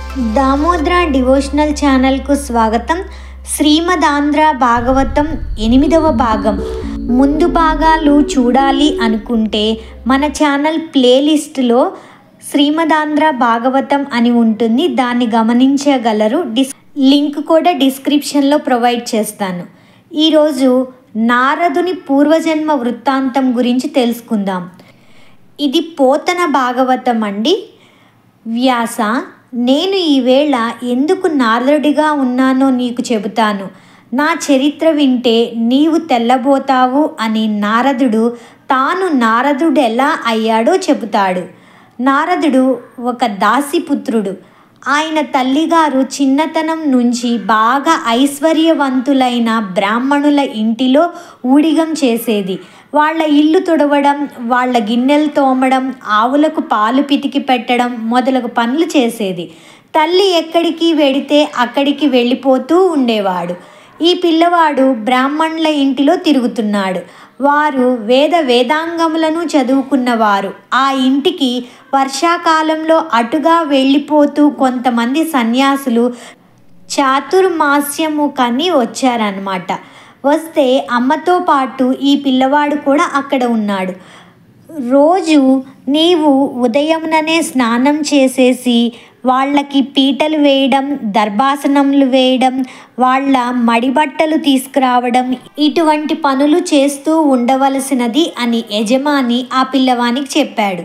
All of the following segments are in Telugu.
దామోద్ర డివోషనల్ ఛానల్కు స్వాగతం. శ్రీమదాంధ్ర భాగవతం 8వ భాగం. ముందు భాగాలు చూడాలి అనుకుంటే మన ఛానల్ ప్లేలిస్ట్లో శ్రీమదాంధ్ర భాగవతం అని ఉంటుంది, దాన్ని గమనించగలరు. లింక్ కూడా డిస్క్రిప్షన్లో ప్రొవైడ్ చేస్తాను. ఈరోజు నారదుని పూర్వజన్మ వృత్తాంతం గురించి తెలుసుకుందాం. ఇది పోతన భాగవతం అండి. వ్యాస, నేను ఈవేళ ఎందుకు నారదుడిగా ఉన్నానో నీకు చెబుతాను. నా చరిత్ర వింటే నీవు తెల్లబోతావు అని నారదుడు తాను నారదుడు ఎలా అయ్యాడో చెబుతాడు. నారదుడు ఒక దాసిపుత్రుడు. ఆయన తల్లిగారు చిన్నతనం నుంచి బాగా ఐశ్వర్యవంతులైన బ్రాహ్మణుల ఇంటిలో ఊడిగం చేసేది. వాళ్ళ ఇల్లు తుడవడం, వాళ్ళ గిన్నెలు తోమడం, ఆవులకు పాలు పితికి పెట్టడం మొదలగు పనులు చేసేది. తల్లి ఎక్కడికి వెడితే అక్కడికి వెళ్ళిపోతూ ఉండేవాడు. ఈ పిల్లవాడు బ్రాహ్మణుల ఇంటిలో తిరుగుతున్నాడు. వారు వేదాంగములను చదువుకున్నవారు. ఆ ఇంటికి వర్షాకాలంలో అటుగా వెళ్ళిపోతూ కొంతమంది సన్యాసులు చాతుర్మాస్యము కని వచ్చారన్నమాట. వస్తే అమ్మతో పాటు ఈ పిల్లవాడు కూడా అక్కడ ఉన్నాడు. రోజు నీవు ఉదయంననే స్నానం చేసేసి వాళ్ళకి పీటలు వేయడం, దర్భాసనములు వేయడం, వాళ్ళ మడిబట్టలు తీసుకురావడం, ఇటువంటి పనులు చేస్తూ ఉండవలసినది అని యజమాని ఆ పిల్లవానికి చెప్పాడు.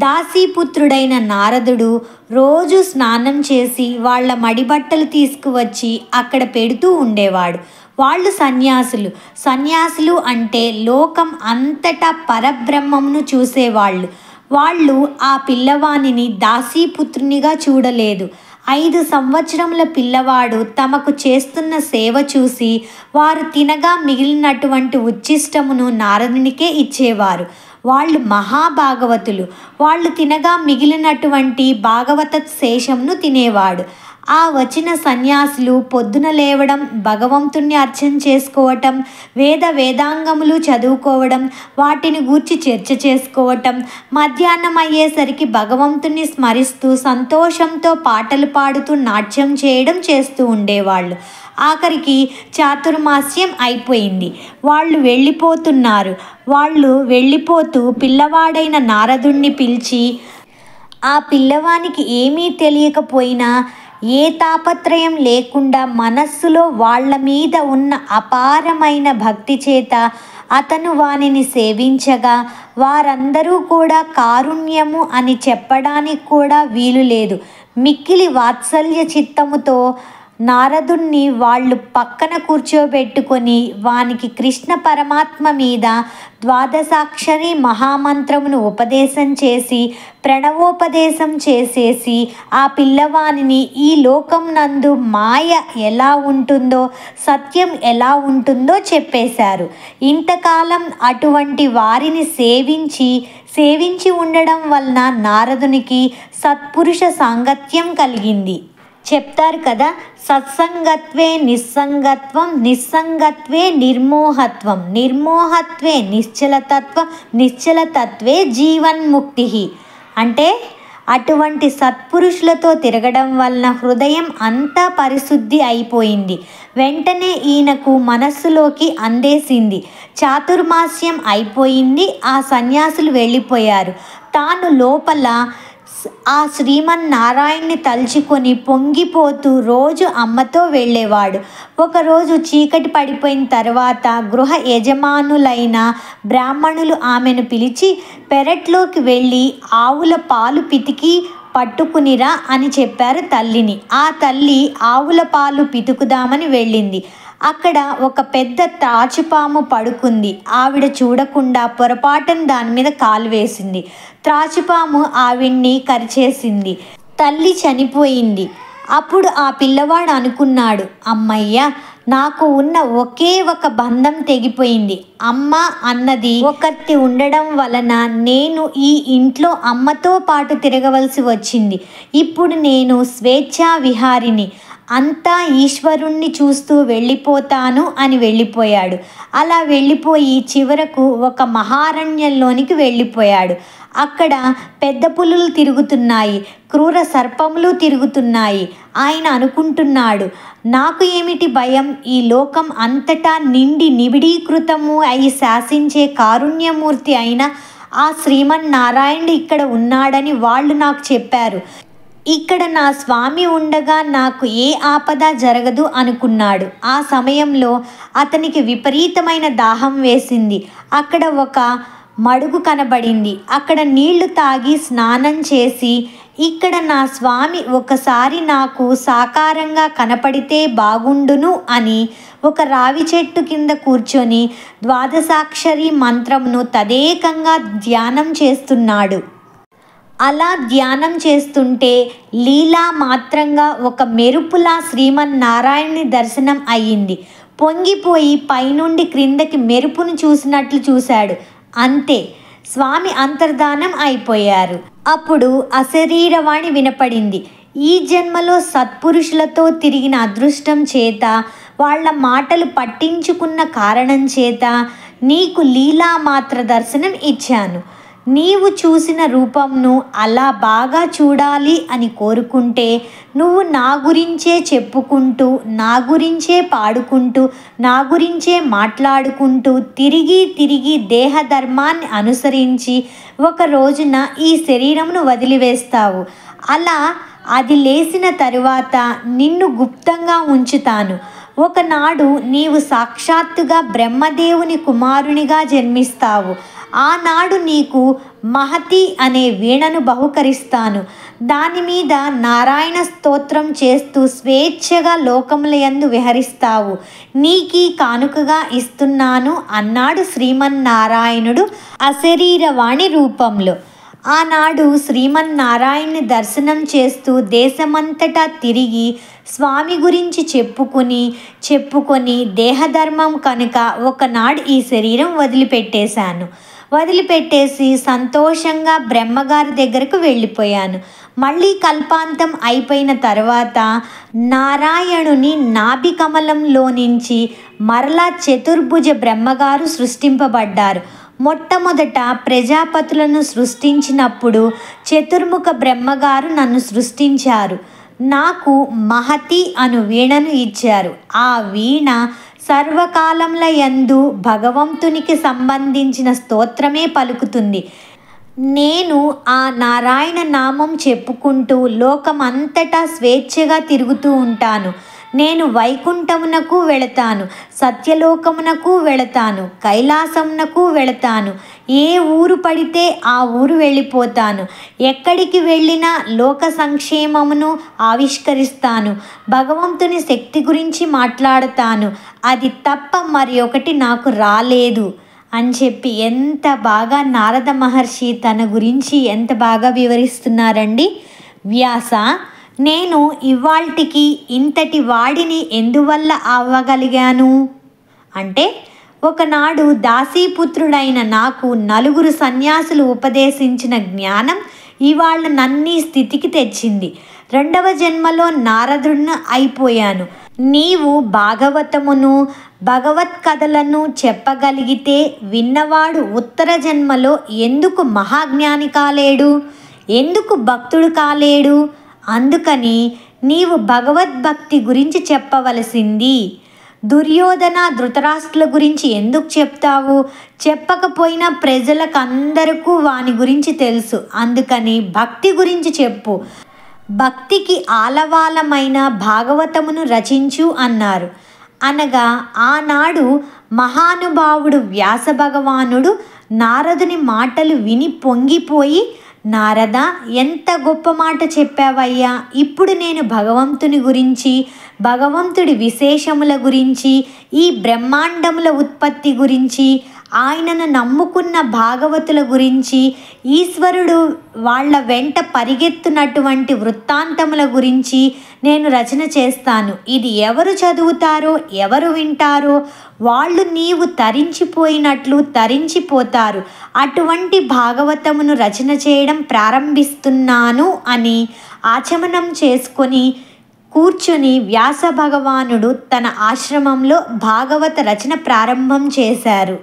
దాసీపుత్రుడైన నారదుడు రోజు స్నానం చేసి వాళ్ళ మడిబట్టలు తీసుకువచ్చి అక్కడ పెడుతూ ఉండేవాడు. వాళ్ళు సన్యాసులు అంటే లోకం అంతటా పరబ్రహ్మమును చూసేవాళ్ళు. వాళ్ళు ఆ పిల్లవానిని దాసీపుత్రునిగా చూడలేదు. 5 సంవత్సరముల పిల్లవాడు తమకు చేస్తున్న సేవ చూసి వారు తినగా మిగిలినటువంటి ఉచ్ఛిష్టమును నారదునికే ఇచ్చేవారు. వాళ్ళు మహాభాగవతులు. వాళ్ళు తినగా మిగిలినటువంటి భాగవత శేషమును తినేవాడు. ఆ వచ్చిన సన్యాసులు పొద్దున లేవడం, భగవంతుణ్ణి అర్చన చేసుకోవటం, వేదాంగములు చదువుకోవడం, వాటిని గూర్చి చర్చ చేసుకోవటం, మధ్యాహ్నం అయ్యేసరికి భగవంతుణ్ణి స్మరిస్తూ సంతోషంతో పాటలు పాడుతూ నాట్యం చేయడం చేస్తూ ఉండేవాళ్ళు. ఆఖరికి చాతుర్మాస్యం అయిపోయింది. వాళ్ళు వెళ్ళిపోతున్నారు. వాళ్ళు వెళ్ళిపోతూ పిల్లవాడైన నారదుణ్ణి పిలిచి, ఆ పిల్లవానికి ఏమీ తెలియకపోయినా ఏ తాపత్రయం లేకుండా మనస్సులో వాళ్ళ మీద ఉన్న అపారమైన భక్తి చేత అతను వానిని సేవించగా వారందరూ కూడా కారుణ్యము అని చెప్పడానికి కూడా వీలు లేదు. మిక్కిలి వాత్సల్య చిత్తముతో నారదుణ్ణి వాళ్ళు పక్కన కూర్చోబెట్టుకొని వానికి కృష్ణ పరమాత్మ మీద ద్వాదశాక్షరి మహామంత్రమును ఉపదేశం చేసి ప్రణవోపదేశం చేసేసి ఆ పిల్లవానిని ఈ లోకం నందు మాయ ఎలా ఉంటుందో, సత్యం ఎలా ఉంటుందో చెప్పేశారు. ఇంతకాలం అటువంటి వారిని సేవించి ఉండడం వలన నారదునికి సత్పురుష సాంగత్యం కలిగింది. చెప్తారు కదా, సత్సంగత్వే నిస్సంగత్వం, నిస్సంగత్వే నిర్మోహత్వం, నిర్మోహత్వే నిశ్చలతత్వం, నిశ్చలతత్వే జీవన్ముక్తి. అంటే అటువంటి సత్పురుషులతో తిరగడం వలన హృదయం అంతా పరిశుద్ధి అయిపోయింది. వెంటనే ఈయనకు మనస్సులోకి అందేసింది. చాతుర్మాస్యం అయిపోయింది. ఆ సన్యాసులు వెళ్ళిపోయారు. తాను లోపల ఆ శ్రీమన్నారాయణ్ణి తలుచుకొని పొంగిపోతూ రోజు అమ్మతో వెళ్ళేవాడు. ఒకరోజు చీకటి పడిపోయిన తర్వాత గృహ యజమానులైన బ్రాహ్మణులు ఆమెను పిలిచి పెరట్లోకి వెళ్ళి ఆవుల పాలు పితికి పట్టుకునిరా అని చెప్పారు తల్లిని. ఆ తల్లి ఆవుల పాలు పితుకుదామని వెళ్ళింది. అక్కడ ఒక పెద్ద త్రాచుపాము పడుకుంది. ఆవిడ చూడకుండా పొరపాటున దాని మీద కాలు వేసింది. త్రాచుపాము ఆవిడ్ని కరిచేసింది. తల్లి చనిపోయింది. అప్పుడు ఆ పిల్లవాడు అనుకున్నాడు, అమ్మయ్య, నాకు ఉన్న ఒకే ఒక బంధం తెగిపోయింది. అమ్మ అన్నది ఒకటి ఉండడం వలన నేను ఈ ఇంట్లో అమ్మతో పాటు తిరగవలసి వచ్చింది. ఇప్పుడు నేను స్వేచ్ఛా విహారిని, అంతా ఈశ్వరుణ్ణి చూస్తూ వెళ్ళిపోతాను అని వెళ్ళిపోయాడు. అలా వెళ్ళిపోయి చివరకు ఒక మహారణ్యంలోనికి వెళ్ళిపోయాడు. అక్కడ పెద్ద పులులు తిరుగుతున్నాయి, క్రూర సర్పములు తిరుగుతున్నాయి. ఆయన అనుకుంటున్నాడు, నాకు ఏమిటి భయం? ఈ లోకం అంతటా నిండి నిబిడీకృతము అయి శాసించే కారుణ్యమూర్తి అయిన ఆ శ్రీమన్నారాయణుడు ఇక్కడ ఉన్నాడని వాళ్ళు నాకు చెప్పారు. ఇక్కడ నా స్వామి ఉండగా నాకు ఏ ఆపద జరగదు అనుకున్నాడు. ఆ సమయంలో అతనికి విపరీతమైన దాహం వేసింది. అక్కడ ఒక మడుగు కనబడింది. అక్కడ నీళ్లు తాగి స్నానం చేసి, ఇక్కడ నా స్వామి ఒకసారి నాకు సాకారంగా కనపడితే బాగుండును అని ఒక రావి చెట్టు కింద కూర్చొని ద్వాదశాక్షరి మంత్రమును తదేకంగా ధ్యానం చేస్తున్నాడు. అలా ధ్యానం చేస్తుంటే లీలా మాత్రంగా ఒక మెరుపులా శ్రీమన్నారాయణుని దర్శనం అయ్యింది. పొంగిపోయి పైనుండి క్రిందకి మెరుపును చూసినట్లు చూశాడు. అంతే, స్వామి అంతర్ధానం అయిపోయారు. అప్పుడు అశరీరవాణి వినపడింది. ఈ జన్మలో సత్పురుషులతో తిరిగిన అదృష్టం చేత, వాళ్ళ మాటలు పట్టించుకున్న కారణం చేత నీకు లీలా మాత్ర దర్శనం ఇచ్చాను. నీవు చూసిన రూపంను అలా బాగా చూడాలి అని కోరుకుంటే నువ్వు నా గురించే చెప్పుకుంటూ, నా గురించే పాడుకుంటూ, నా గురించే మాట్లాడుకుంటూ తిరిగి తిరిగి దేహధర్మాన్ని అనుసరించి ఒక రోజున ఈ శరీరమును వదిలివేస్తావు. అలా అది లేచిన తరువాత నిన్ను గుప్తంగా ఉంచుతాను. ఒకనాడు నీవు సాక్షాత్తుగా బ్రహ్మదేవుని కుమారునిగా జన్మిస్తావు. ఆనాడు నీకు మహతి అనే వీణను బహుకరిస్తాను. దాని మీద నారాయణ స్తోత్రం చేస్తూ స్వేచ్ఛగా లోకములయందు విహరిస్తావు. నీకీ కానుకగా ఇస్తున్నాను అన్నాడు శ్రీమన్నారాయణుడు అశరీరవాణి రూపంలో. ఆనాడు శ్రీమన్నారాయణ్ణి దర్శనం చేస్తూ దేశమంతటా తిరిగి స్వామి గురించి చెప్పుకొని దేహధర్మం కనుక ఒకనాడు ఈ శరీరం వదిలిపెట్టేసి సంతోషంగా బ్రహ్మగారి దగ్గరకు వెళ్ళిపోయాను. మళ్ళీ కల్పాంతం అయిపోయిన తర్వాత నారాయణుని నాభి కమలంలో నుంచి మరలా చతుర్భుజ బ్రహ్మగారు సృష్టింపబడ్డారు. మొట్టమొదట ప్రజాపతులను సృష్టించినప్పుడు చతుర్ముఖ బ్రహ్మగారు నన్ను సృష్టించారు. నాకు మహతి అను వీణను ఇచ్చారు. ఆ వీణ సర్వకాలముల యందు భగవంతునికి సంబంధించిన స్తోత్రమే పలుకుతుంది. నేను ఆ నారాయణ నామం చెప్పుకుంటూ లోకమంతటా స్వేచ్ఛగా తిరుగుతూ ఉంటాను. నేను వైకుంఠమునకు వెళతాను, సత్యలోకమునకు వెళతాను, కైలాసమునకు వెళతాను. ఏ ఊరు పడితే ఆ ఊరు వెళ్ళిపోతాను. ఎక్కడికి వెళ్ళినా లోక సంక్షేమమును ఆవిష్కరిస్తాను. భగవంతుని శక్తి గురించి మాట్లాడతాను. అది తప్ప మరి ఒకటి నాకు రాలేదు అని చెప్పి ఎంత బాగా నారద మహర్షి తన గురించి ఎంత బాగా వివరిస్తున్నారండి. వ్యాస, నేను ఇవాల్టికి ఇంతటి వాడిని ఎందువల్ల అవ్వగలిగాను అంటే, ఒకనాడు దాసీపుత్రుడైన నాకు నలుగురు సన్యాసులు ఉపదేశించిన జ్ఞానం ఇవాళ నన్నీ స్థితికి తెచ్చింది. రెండవ జన్మలో నారదుడిని అయిపోయాను. నీవు భాగవతమును భగవత్ కథలను చెప్పగలిగితే విన్నవాడు ఉత్తర జన్మలో ఎందుకు మహాజ్ఞాని కాలేడు? ఎందుకు భక్తుడు కాలేడు? అందుకని నీవు భగవద్భక్తి గురించి చెప్పవలసింది. దుర్యోధన ధృతరాష్ట్రుల గురించి ఎందుకు చెప్తావు? చెప్పకపోయినా ప్రజలకు అందరికీ వాని గురించి తెలుసు. అందుకని భక్తి గురించి చెప్పు. భక్తికి ఆలవాలమైన భాగవతమును రచించు అన్నారు. అనగా ఆనాడు మహానుభావుడు వ్యాస భగవానుడు నారదుని మాటలు విని పొంగిపోయి, నారద, ఎంత గొప్ప మాట చెప్పావయ్యా! ఇప్పుడు నేను భగవంతుని గురించి, భగవంతుడి విశేషముల గురించి, ఈ బ్రహ్మాండముల ఉత్పత్తి గురించి, ఆయనను నమ్ముకున్న భాగవతుల గురించి, ఈశ్వరుడు వాళ్ళ వెంట పరిగెత్తునటువంటి వృత్తాంతముల గురించి నేను రచన చేస్తాను. ఇది ఎవరు చదువుతారో, ఎవరు వింటారో వాళ్ళు నీవు తరించిపోయినట్లు తరించిపోతారు. అటువంటి భాగవతమును రచన చేయడం ప్రారంభిస్తున్నాను అని ఆచమనం చేసుకొని కూర్చొని వ్యాస భగవానుడు తన ఆశ్రమంలో భాగవత రచన ప్రారంభం చేశారు.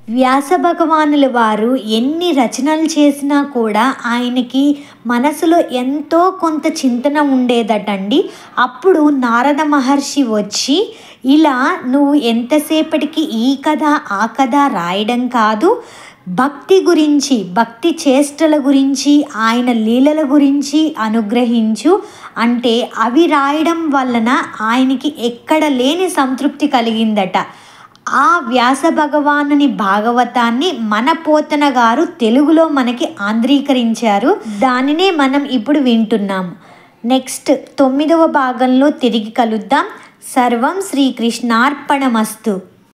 వ్యాస భగవానుల వారు ఎన్ని రచనలు చేసినా కూడా ఆయనకి మనసులో ఎంతో కొంత చింతన ఉండేదటండి. అప్పుడు నారద మహర్షి వచ్చి, ఇలా నువ్వు ఎంతసేపటికి ఈ కథ ఆ కథ రాయడం కాదు, భక్తి గురించి, భక్తి చేష్టల గురించి, ఆయన లీలల గురించి అనుగ్రహించు అంటే అవి రాయడం వలన ఆయనకి ఎక్కడ లేని సంతృప్తి కలిగిందట. ఆ వ్యాస భగవానుని భాగవతాన్ని మన పోతన గారు తెలుగులో మనకి ఆంధ్రీకరించారు. దానినే మనం ఇప్పుడు వింటున్నాము. నెక్స్ట్ 9వ భాగంలో తిరిగి కలుద్దాం. సర్వం శ్రీకృష్ణార్పణమస్తు.